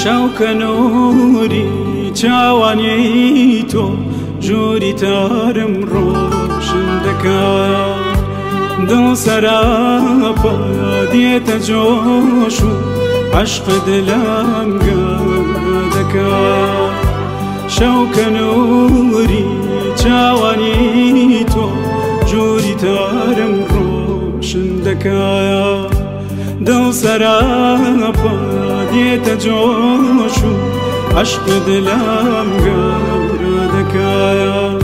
شەوکە نووری چاوانی تۆ ژووری تارم ڕۆشن دەکات دڵ سەراپا دێتە جۆش و عەشقت لام گەورە دەکات شەوکە نووری چاوانی تۆ ژووری تارم ڕۆشن دەکات دڵ سەراپا دێتە جۆش و عەشقت لام گەورە دەکات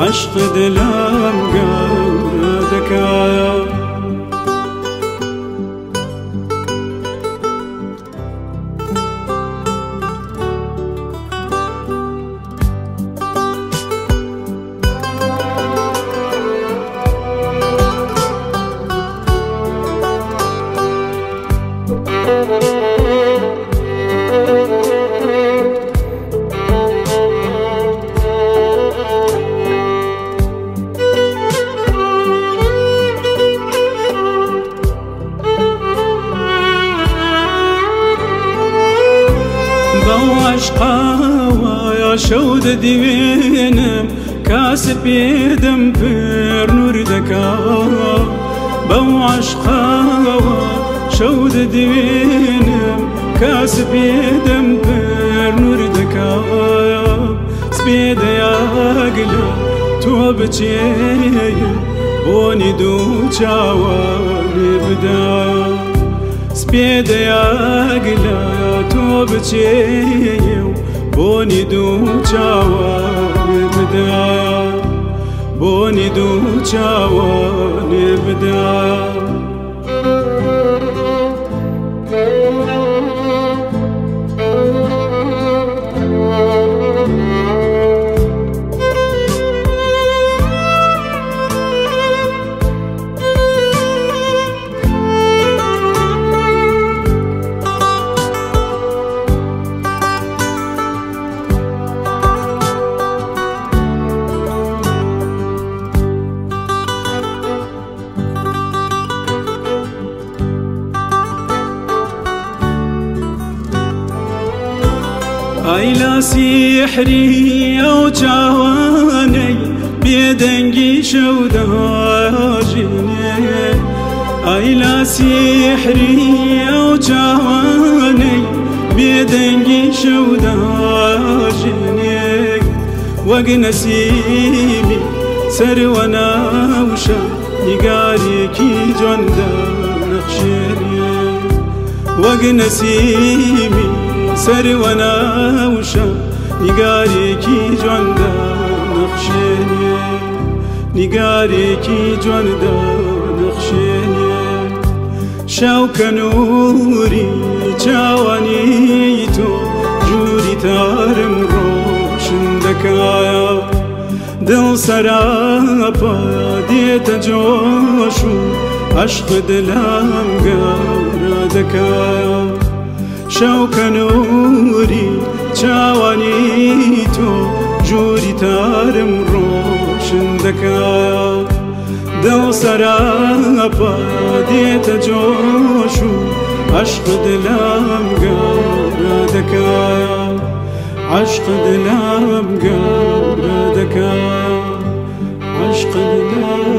عەشقت لام گەورە دەکات عشقاوە شەو دەدیوێنم کاسە پێدەم پر نور دەکات بەو عشقاوە شەو دەدیوێنم کاسە پێدەم پر نور دەکات سپێدەیاگلە تۆ بچێیە بۆنی دوو چاوانێ بدات سپێدەیاگلە تۆ بچێیە و بۆنی دوو چاوانێ بدات بۆنی دوو چاوانێ بدات ئایلا سیحری ئەو چاوانەی بێدەنگی شەوداژێنێ ئایلا سیحری ئەو چاوانەی بێدەنگی شەوداژێنێ وەک نەسیمی سەروە ناوشە نیگارێکی جوان دانەخشێنێ وەک نەسیمی سەروە ناوشە نیگارێکی جوان دانەخشێنێ نیگارێکی جوان دانەخشێنێ شەوکە نووری چاوانی تۆ ژووری تارم ڕۆشن دەکات دڵ سەراپا دێتە جۆش و عەشقت لام گەورە دەکات شەوکە نووری چاوانی تۆ ژووری تارم ڕۆشن دەکات دڵ سەراپا دێتە جۆش و عەشقت لام گەورە دەکات عەشقت لام گەورە دەکات عەشقت لام